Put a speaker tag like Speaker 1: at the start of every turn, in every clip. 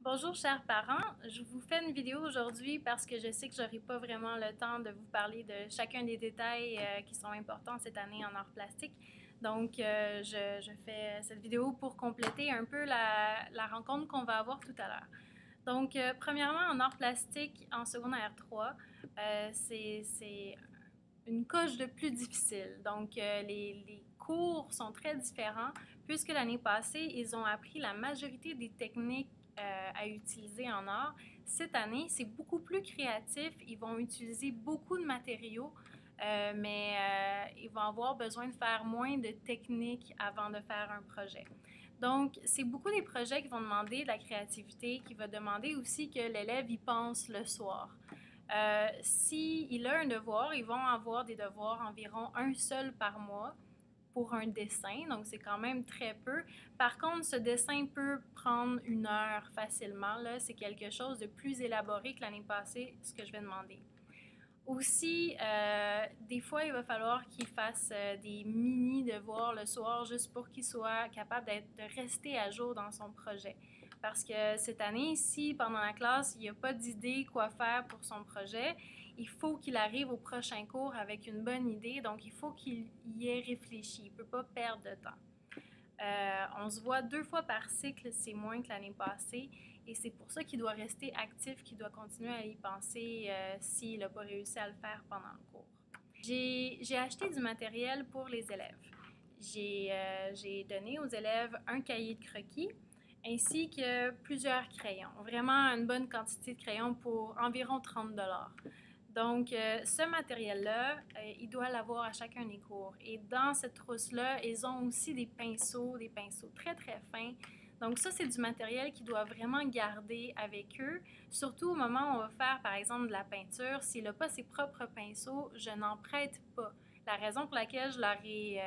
Speaker 1: Bonjour chers parents, je vous fais une vidéo aujourd'hui parce que je sais que j'aurai pas vraiment le temps de vous parler de chacun des détails qui sont importants cette année en arts plastiques. Donc je fais cette vidéo pour compléter un peu la rencontre qu'on va avoir tout à l'heure. Donc premièrement en arts plastiques en secondaire 3, c'est une coche de plus difficile. Donc les cours sont très différents puisque l'année passée, ils ont appris la majorité des techniques à utiliser en art. Cette année, c'est beaucoup plus créatif. Ils vont utiliser beaucoup de matériaux, mais ils vont avoir besoin de faire moins de techniques avant de faire un projet. Donc, c'est beaucoup des projets qui vont demander de la créativité, qui vont demander aussi que l'élève y pense le soir. S'il a un devoir, ils vont avoir des devoirs environ un seul par mois pour un dessin, donc c'est quand même très peu. Par contre, ce dessin peut prendre une heure facilement. Là, c'est quelque chose de plus élaboré que l'année passée, ce que je vais demander. Aussi, des fois, il va falloir qu'il fasse des mini-devoirs le soir juste pour qu'il soit capable de rester à jour dans son projet. Parce que cette année, si pendant la classe, il n'y a pas d'idée quoi faire pour son projet, il faut qu'il arrive au prochain cours avec une bonne idée, donc il faut qu'il y ait réfléchi, il ne peut pas perdre de temps. On se voit 2 fois par cycle, c'est moins que l'année passée, et c'est pour ça qu'il doit rester actif, qu'il doit continuer à y penser s'il n'a pas réussi à le faire pendant le cours. J'ai acheté du matériel pour les élèves. J'ai donné aux élèves un cahier de croquis ainsi que plusieurs crayons. Vraiment une bonne quantité de crayons pour environ 30 $. Donc, ce matériel-là, il doit l'avoir à chacun des cours. Et dans cette trousse-là, ils ont aussi des pinceaux très, très fins. Donc, ça, c'est du matériel qu'ils doivent vraiment garder avec eux. Surtout au moment où on va faire, par exemple, de la peinture. S'il n'a pas ses propres pinceaux, je n'en prête pas. La raison pour laquelle je leur ai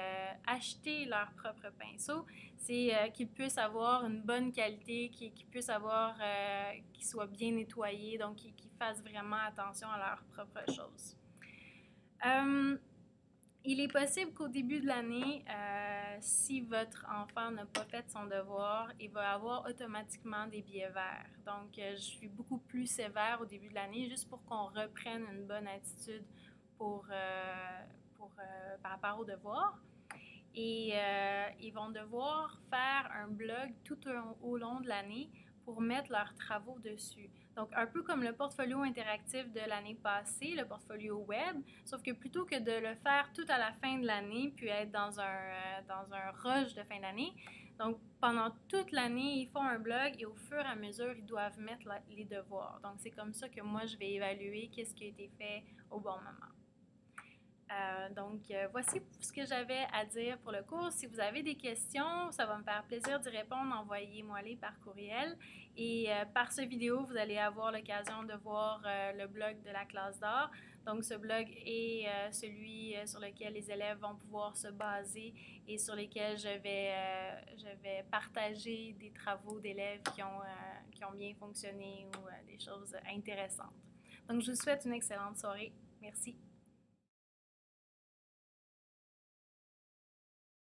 Speaker 1: acheté leurs propres pinceaux, c'est qu'ils puissent avoir une bonne qualité, qu'ils puissent avoir, qu'ils soient bien nettoyés, donc qu'ils fassent vraiment attention à leurs propres choses. Il est possible qu'au début de l'année, si votre enfant n'a pas fait son devoir, il va avoir automatiquement des billets verts. Donc, je suis beaucoup plus sévère au début de l'année juste pour qu'on reprenne une bonne attitude par rapport aux devoirs. Et ils vont devoir faire un blog tout au long de l'année pour mettre leurs travaux dessus. Donc, un peu comme le portfolio interactif de l'année passée, le portfolio web, sauf que plutôt que de le faire tout à la fin de l'année, puis être dans un rush de fin d'année, donc pendant toute l'année, ils font un blog et au fur et à mesure, ils doivent mettre les devoirs. Donc, c'est comme ça que moi, je vais évaluer qu'est-ce qui a été fait au bon moment. Voici ce que j'avais à dire pour le cours. Si vous avez des questions, ça va me faire plaisir d'y répondre. Envoyez-moi-les par courriel. Et par ce vidéo, vous allez avoir l'occasion de voir le blog de la classe d'art. Donc, ce blog est celui sur lequel les élèves vont pouvoir se baser et sur lesquels je vais partager des travaux d'élèves qui ont bien fonctionné ou des choses intéressantes. Donc, je vous souhaite une excellente soirée. Merci.